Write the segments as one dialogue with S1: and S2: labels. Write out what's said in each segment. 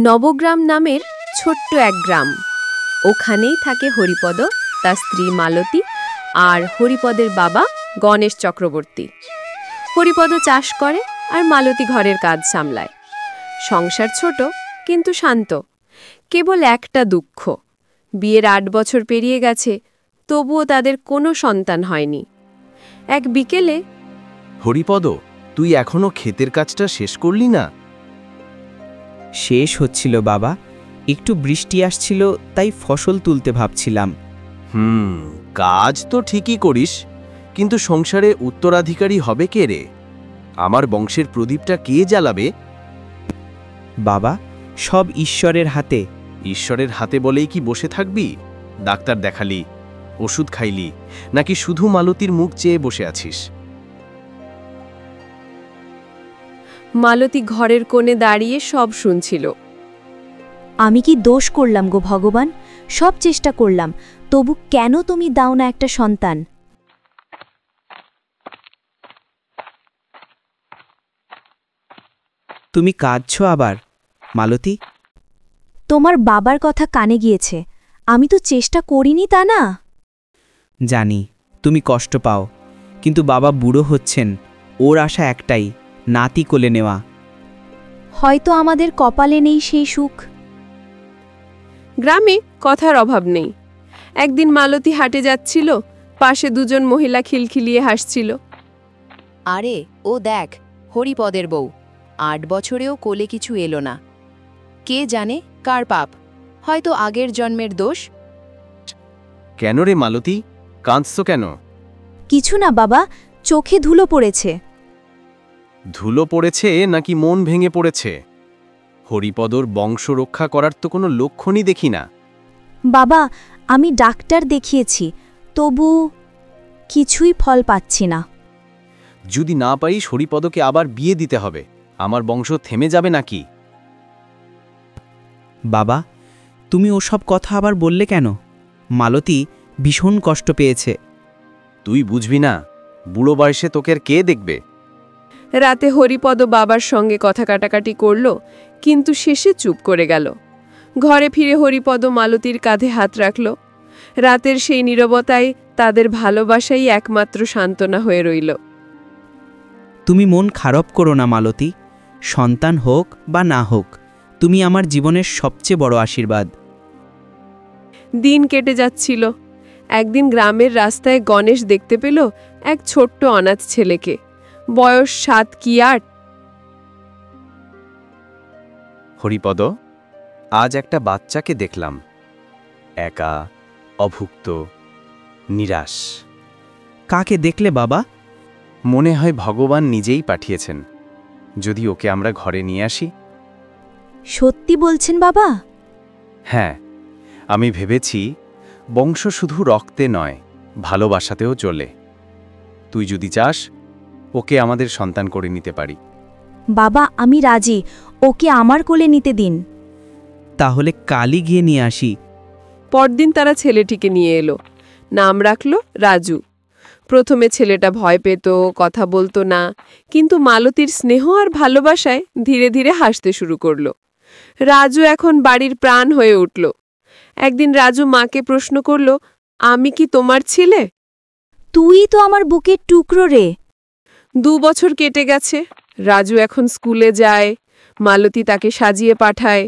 S1: নবগ্রাম নামের ছোট্ট এক গ্রাম। ওখানেই থাকে হরিপদ, তার স্ত্রী মালতী আর হরিপদের বাবা গণেশ চক্রবর্তী। হরিপদ চাষ করে আর মালতী ঘরের কাজ সামলায়। সংসার ছোট কিন্তু শান্ত। কেবল একটা দুঃখ, বিয়ের ৮ বছর পেরিয়ে গেছে, তবুও তাদের কোনো সন্তান হয়নি। এক বিকেলে,
S2: হরিপদ, তুই এখনো ক্ষেতের কাজটা শেষ করলি না?
S3: শেষ হচ্ছিল বাবা, একটু বৃষ্টি আসছিল তাই ফসল তুলতে ভাবছিলাম।
S2: কাজ তো ঠিকই করিস, কিন্তু সংসারে উত্তরাধিকারী হবে কে রে? আমার বংশের প্রদীপটা কে জ্বালাবে?
S3: বাবা, সব ঈশ্বরের হাতে।
S2: ঈশ্বরের হাতে বলেই কি বসে থাকবি? ডাক্তার দেখালি, ওষুধ খাইলি, নাকি শুধু মালতীর মুখ চেয়ে বসে আছিস?
S1: মালতী ঘরের কোণে দাঁড়িয়ে সব শুনছিল।
S4: আমি কি দোষ করলাম গো ভগবান? সব চেষ্টা করলাম, তবু কেন তুমি দাও না একটা সন্তান?
S3: তুমি কাঁদছো আবার, মালতী?
S4: তোমার বাবার কথা কানে গিয়েছে। আমি তো চেষ্টা করিনি তা না?
S3: জানি তুমি কষ্ট পাও, কিন্তু বাবা বুড়ো হচ্ছেন, ওর আশা একটাই, নাতি কোলে নেওয়া।
S4: হয়তো আমাদের কপালে নেই সেই সুখ।
S1: গ্রামে কথার অভাব নেই। একদিন মালতী হাটে যাচ্ছিল, পাশে দুজন মহিলা খিলখিলিয়ে হাসছিল।
S5: আরে ও দেখ, হরিপদের বউ, ৮ বছরেও কোলে কিছু এলো না। কে জানে কার পাপ, হয়তো আগের জন্মের দোষ।
S2: কেন রে মালতী, কাঁদছ কেন?
S4: কিছু না বাবা, চোখে ধুলো পড়েছে।
S2: ধুলো পড়েছে নাকি মন ভেঙে পড়েছে? হরিপদর বংশ রক্ষা করার তো কোনো লক্ষণই দেখি না।
S4: বাবা, আমি ডাক্তার দেখিয়েছি, তবু কিছুই ফল পাচ্ছি না।
S2: যদি না পারিস, হরিপদকে আবার বিয়ে দিতে হবে। আমার বংশ থেমে যাবে নাকি?
S3: বাবা, তুমি ওসব কথা আবার বললে কেন? মালতী ভীষণ কষ্ট পেয়েছে।
S2: তুই বুঝবি না, বুড়ো বয়সে তোকে কে দেখবে?
S1: রাতে হরিপদ বাবার সঙ্গে কথা কাটাকাটি করল, কিন্তু শেষে চুপ করে গেল। ঘরে ফিরে হরিপদ মালতীর কাঁধে হাত রাখল। রাতের সেই নীরবতায় তাদের ভালোবাসাই একমাত্র সান্ত্বনা হয়ে রইল।
S3: তুমি মন খারাপ করো না মালতী, সন্তান হোক বা না হোক, তুমি আমার জীবনের সবচেয়ে বড় আশীর্বাদ।
S1: দিন কেটে যাচ্ছিল। একদিন গ্রামের রাস্তায় গণেশ দেখতে পেল এক ছোট্ট অনাথ ছেলেকে, বয়স ৭ কি ৮।
S2: হরিপদ, আজ একটা বাচ্চাকে দেখলাম, একা, অভুক্ত, নিরাশ।
S3: কাকে দেখলে বাবা?
S2: মনে হয় ভগবান নিজেই পাঠিয়েছেন। যদি ওকে আমরা ঘরে নিয়ে আসি?
S4: সত্যি বলছেন বাবা?
S2: হ্যাঁ, আমি ভেবেছি বংশ শুধু রক্তে নয়, ভালোবাসাতেও চলে। তুই যদি চাস, ওকে আমাদের সন্তান করে নিতে পারি।
S4: বাবা, আমি রাজি, ওকে আমার কোলে নিতে দিন।
S3: তাহলে কালই গিয়ে নিয়ে আসি।
S1: পরদিন তারা ছেলেটিকে নিয়ে এলো। নাম রাখল রাজু। প্রথমে ছেলেটা ভয় পেত, কথা বলতো না, কিন্তু মালতীর স্নেহ আর ভালোবাসায় ধীরে ধীরে হাসতে শুরু করল। রাজু এখন বাড়ির প্রাণ হয়ে উঠল। একদিন রাজু মাকে প্রশ্ন করল, আমি কি তোমার ছেলে?
S4: তুই তো আমার বুকের টুকরো রে।
S1: ২ বছর কেটে গেছে। রাজু এখন স্কুলে যায়, মালতী তাকে সাজিয়ে পাঠায়।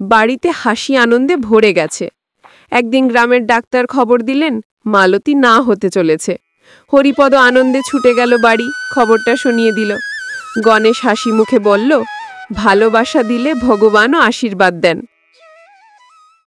S1: বাড়িতে হাসি আনন্দে ভরে গেছে। একদিন গ্রামের ডাক্তার খবর দিলেন মালতী না হতে চলেছে। হরিপদ আনন্দে ছুটে গেল বাড়ি, খবরটা শুনিয়ে দিল। গণেশ হাসি মুখে বলল, ভালোবাসা দিলে ভগবানও আশীর্বাদ দেন।